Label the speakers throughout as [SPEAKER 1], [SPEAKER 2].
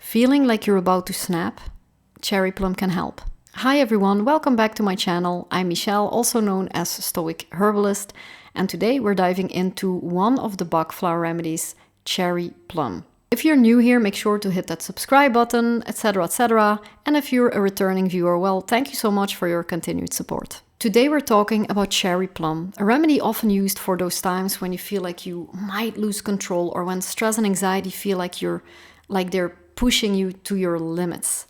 [SPEAKER 1] Feeling like you're about to snap? Cherry Plum can help. Hi everyone, welcome back to my channel. I'm Michelle, also known as Stoic Herbalist, and today we're diving into one of the Bach Flower Remedies, Cherry Plum. If you're new here, make sure to hit that subscribe button, etc, etc. And if you're a returning viewer, well, thank you so much for your continued support. Today we're talking about Cherry Plum, a remedy often used for those times when you feel like you might lose control or when stress and anxiety feel like they're pushing you to your limits.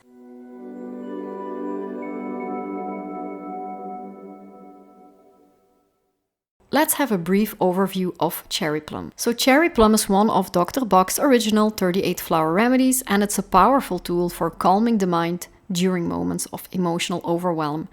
[SPEAKER 1] Let's have a brief overview of Cherry Plum. So Cherry Plum is one of Dr. Bach's original 38 flower remedies, and it's a powerful tool for calming the mind during moments of emotional overwhelm.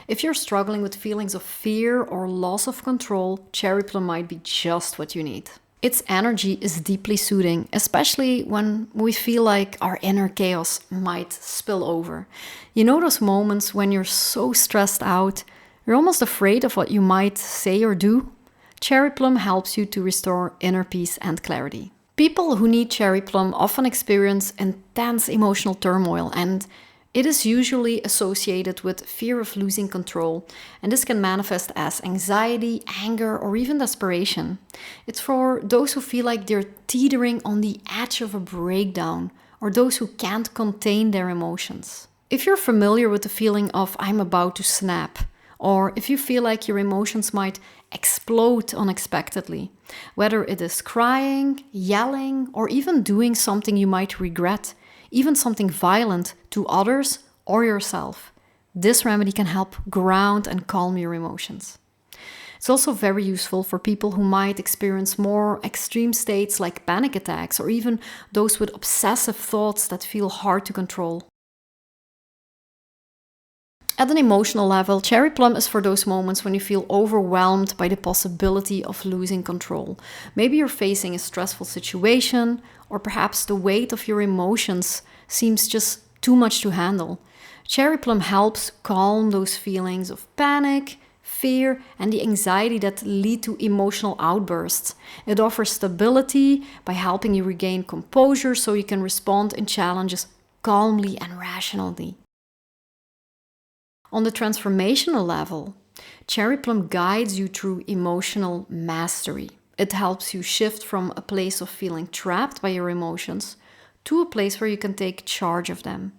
[SPEAKER 1] If you're struggling with feelings of fear or loss of control, Cherry Plum might be just what you need. Its energy is deeply soothing, especially when we feel like our inner chaos might spill over. You know those moments when you're so stressed out, you're almost afraid of what you might say or do? Cherry Plum helps you to restore inner peace and clarity. People who need Cherry Plum often experience intense emotional turmoil, and it is usually associated with fear of losing control, and this can manifest as anxiety, anger, or even desperation. It's for those who feel like they're teetering on the edge of a breakdown, or those who can't contain their emotions. If you're familiar with the feeling of I'm about to snap, or if you feel like your emotions might explode unexpectedly, whether it is crying, yelling, or even doing something you might regret, even something violent to others or yourself, this remedy can help ground and calm your emotions. It's also very useful for people who might experience more extreme states like panic attacks, or even those with obsessive thoughts that feel hard to control. At an emotional level, Cherry Plum is for those moments when you feel overwhelmed by the possibility of losing control. Maybe you're facing a stressful situation, or perhaps the weight of your emotions seems just too much to handle. Cherry Plum helps calm those feelings of panic, fear, and the anxiety that lead to emotional outbursts. It offers stability by helping you regain composure so you can respond in challenges calmly and rationally. On the transformational level, Cherry Plum guides you through emotional mastery. It helps you shift from a place of feeling trapped by your emotions to a place where you can take charge of them.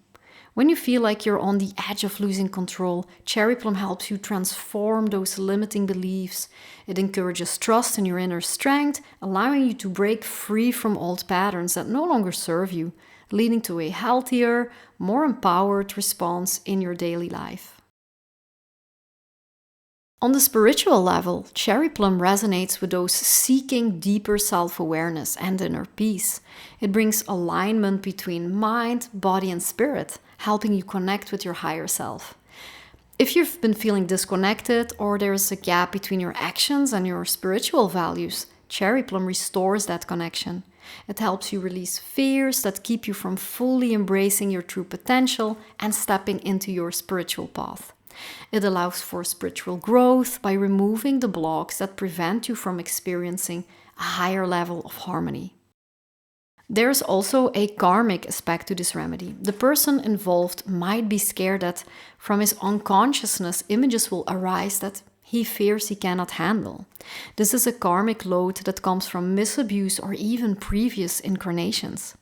[SPEAKER 1] When you feel like you're on the edge of losing control, Cherry Plum helps you transform those limiting beliefs. It encourages trust in your inner strength, allowing you to break free from old patterns that no longer serve you, leading to a healthier, more empowered response in your daily life. On the spiritual level, Cherry Plum resonates with those seeking deeper self-awareness and inner peace. It brings alignment between mind, body, and spirit, helping you connect with your higher self. If you've been feeling disconnected or there's a gap between your actions and your spiritual values, Cherry Plum restores that connection. It helps you release fears that keep you from fully embracing your true potential and stepping into your spiritual path. It allows for spiritual growth by removing the blocks that prevent you from experiencing a higher level of harmony. There's also a karmic aspect to this remedy. The person involved might be scared that from his unconsciousness images will arise that he fears he cannot handle. This is a karmic load that comes from misabuse or even previous incarnations.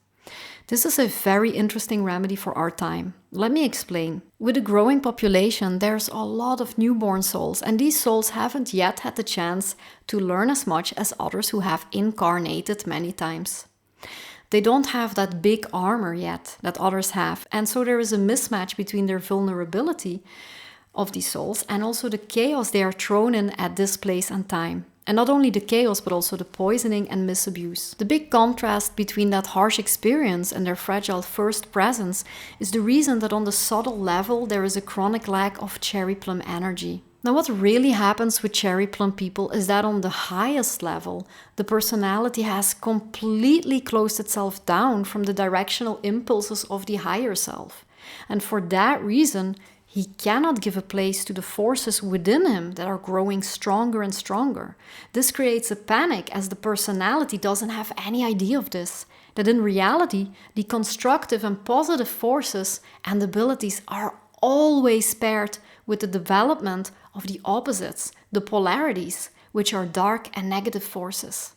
[SPEAKER 1] This is a very interesting remedy for our time. Let me explain. With a growing population, there's a lot of newborn souls, and these souls haven't yet had the chance to learn as much as others who have incarnated many times. They don't have that big armor yet that others have, and so there is a mismatch between their vulnerability of these souls and also the chaos they are thrown in at this place and time. And not only the chaos, but also the poisoning and misabuse. The big contrast between that harsh experience and their fragile first presence is the reason that on the subtle level there is a chronic lack of Cherry Plum energy. Now, what really happens with Cherry Plum people is that on the highest level, the personality has completely closed itself down from the directional impulses of the higher self. And for that reason, He cannot give a place to the forces within him that are growing stronger and stronger. This creates a panic as the personality doesn't have any idea of this, that in reality, the constructive and positive forces and abilities are always paired with the development of the opposites, the polarities, which are dark and negative forces.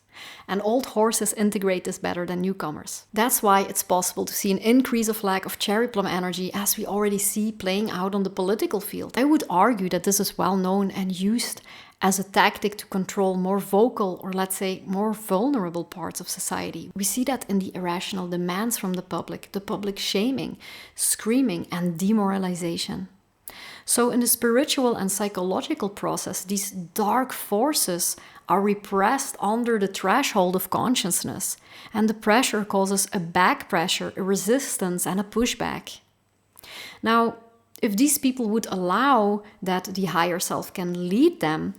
[SPEAKER 1] And old horses integrate this better than newcomers. That's why it's possible to see an increase of lack of cherry plum energy, as we already see playing out on the political field. I would argue that this is well known and used as a tactic to control more vocal, or let's say more vulnerable parts of society. We see that in the irrational demands from the public shaming, screaming, and demoralization. So in the spiritual and psychological process, these dark forces are repressed under the threshold of consciousness, and the pressure causes a back pressure, a resistance, and a pushback. Now, if these people would allow that the higher self can lead them,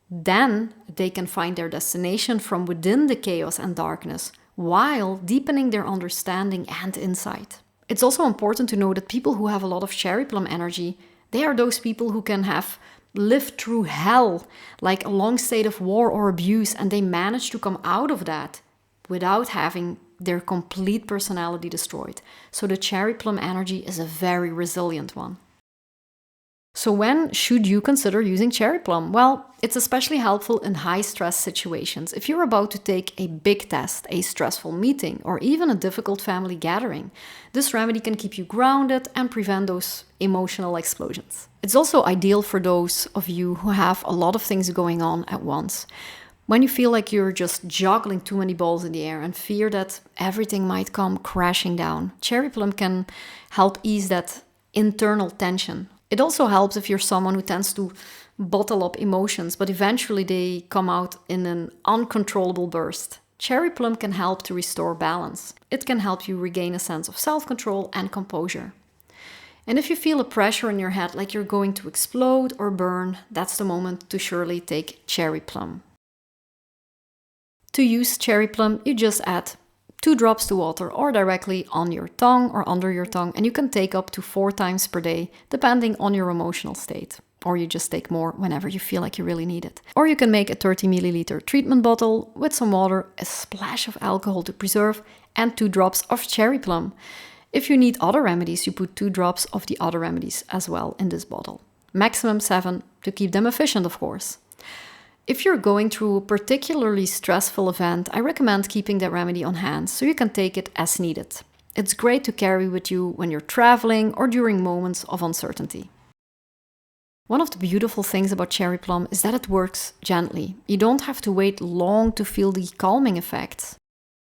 [SPEAKER 1] then they can find their destination from within the chaos and darkness, while deepening their understanding and insight. It's also important to know that people who have a lot of cherry plum energy, they are those people who can have lived through hell, like a long state of war or abuse, and they manage to come out of that without having their complete personality destroyed. So the cherry plum energy is a very resilient one. So when should you consider using cherry plum? Well, it's especially helpful in high stress situations. If you're about to take a big test, a stressful meeting, or even a difficult family gathering, this remedy can keep you grounded and prevent those emotional explosions. It's also ideal for those of you who have a lot of things going on at once. When you feel like you're just juggling too many balls in the air and fear that everything might come crashing down, cherry plum can help ease that internal tension. It also helps if you're someone who tends to bottle up emotions, but eventually they come out in an uncontrollable burst. Cherry plum can help to restore balance. It can help you regain a sense of self-control and composure. And if you feel a pressure in your head like you're going to explode or burn, that's the moment to surely take cherry plum. To use cherry plum, you just add 2 drops to water or directly on your tongue or under your tongue, and you can take up to 4 times per day, depending on your emotional state. Or you just take more whenever you feel like you really need it. Or you can make a 30 milliliter treatment bottle with some water, a splash of alcohol to preserve, and 2 drops of cherry plum. If you need other remedies, you put 2 drops of the other remedies as well in this bottle. Maximum 7 to keep them efficient, of course. If you're going through a particularly stressful event, I recommend keeping that remedy on hand so you can take it as needed. It's great to carry with you when you're traveling or during moments of uncertainty. One of the beautiful things about cherry plum is that it works gently. You don't have to wait long to feel the calming effects.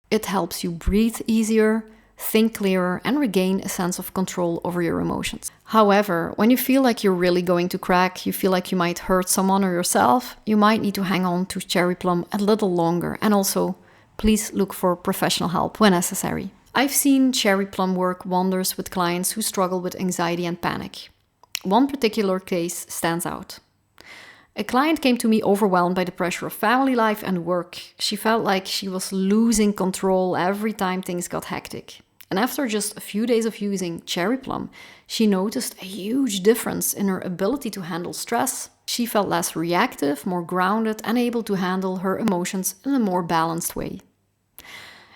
[SPEAKER 1] It helps you breathe easier, think clearer, and regain a sense of control over your emotions. However, when you feel like you're really going to crack, you feel like you might hurt someone or yourself, you might need to hang on to cherry plum a little longer. And also, please look for professional help when necessary. I've seen cherry plum work wonders with clients who struggle with anxiety and panic. One particular case stands out. A client came to me overwhelmed by the pressure of family life and work. She felt like she was losing control every time things got hectic. And after just a few days of using cherry plum, she noticed a huge difference in her ability to handle stress. She felt less reactive, more grounded, and able to handle her emotions in a more balanced way.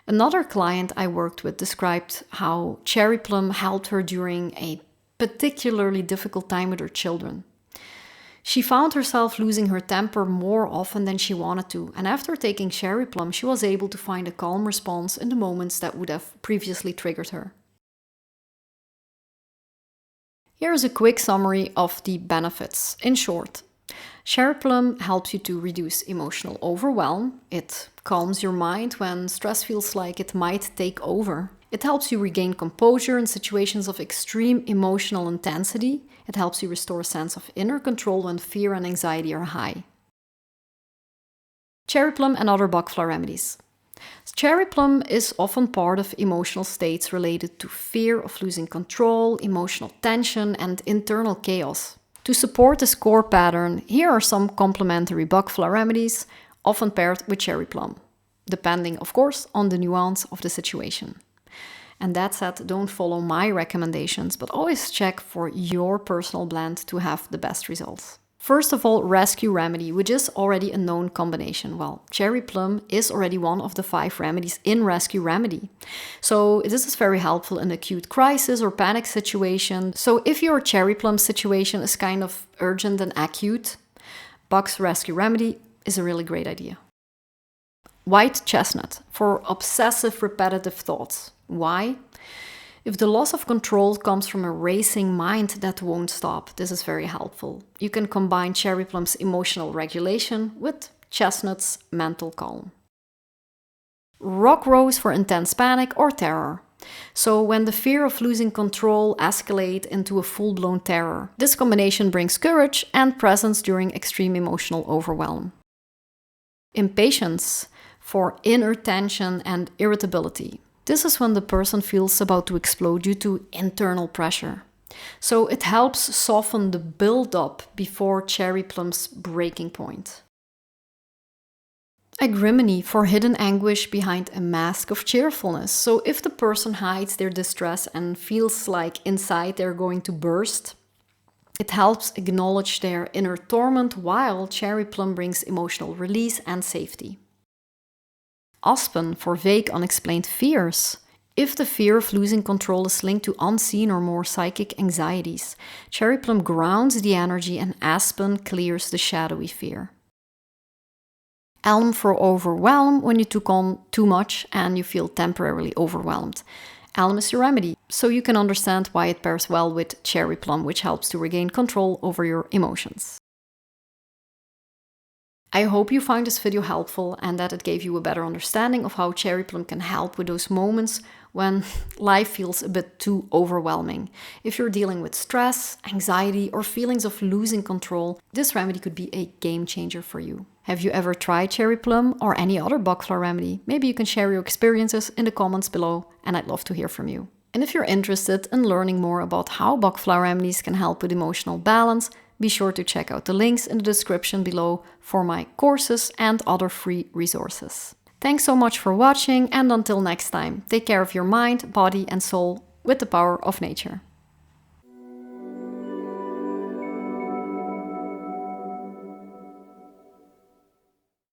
[SPEAKER 1] Another client I worked with described how cherry plum helped her during a particularly difficult time with her children. She found herself losing her temper more often than she wanted to, and after taking cherry plum, she was able to find a calm response in the moments that would have previously triggered her. Here is a quick summary of the benefits. In short, cherry plum helps you to reduce emotional overwhelm. It calms your mind when stress feels like it might take over. It helps you regain composure in situations of extreme emotional intensity. It helps you restore a sense of inner control when fear and anxiety are high. Cherry plum and other Bach Flower Remedies. Cherry plum is often part of emotional states related to fear of losing control, emotional tension, and internal chaos. To support this core pattern, here are some complementary Bach Flower Remedies, often paired with cherry plum, depending, of course, on the nuance of the situation. And that said, don't follow my recommendations, but always check for your personal blend to have the best results. First of all, Rescue Remedy, which is already a known combination. Well, Cherry Plum is already one of the 5 remedies in Rescue Remedy. So this is very helpful in acute crisis or panic situation. So if your Cherry Plum situation is kind of urgent and acute, Bach's Rescue Remedy is a really great idea. White chestnut for obsessive repetitive thoughts. Why? If the loss of control comes from a racing mind that won't stop, this is very helpful. You can combine Cherry Plum's emotional regulation with chestnut's mental calm. Rock rose for intense panic or terror. So when the fear of losing control escalates into a full-blown terror, this combination brings courage and presence during extreme emotional overwhelm. Impatience for inner tension and irritability. This is when the person feels about to explode due to internal pressure. So it helps soften the build-up before Cherry Plum's breaking point. Agrimony for hidden anguish behind a mask of cheerfulness. So if the person hides their distress and feels like inside they're going to burst, it helps acknowledge their inner torment while Cherry Plum brings emotional release and safety. Aspen for vague, unexplained fears. If the fear of losing control is linked to unseen or more psychic anxieties, Cherry Plum grounds the energy and aspen clears the shadowy fear. Elm for overwhelm when you took on too much and you feel temporarily overwhelmed. Elm is your remedy, so you can understand why it pairs well with Cherry Plum, which helps to regain control over your emotions. I hope you found this video helpful and that it gave you a better understanding of how Cherry Plum can help with those moments when life feels a bit too overwhelming. If you're dealing with stress, anxiety, or feelings of losing control, this remedy could be a game changer for you. Have you ever tried Cherry Plum or any other Bach Flower remedy? Maybe you can share your experiences in the comments below, and I'd love to hear from you. And if you're interested in learning more about how Bach Flower remedies can help with emotional balance, be sure to check out the links in the description below for my courses and other free resources. Thanks so much for watching, and until next time, take care of your mind, body and soul with the power of nature.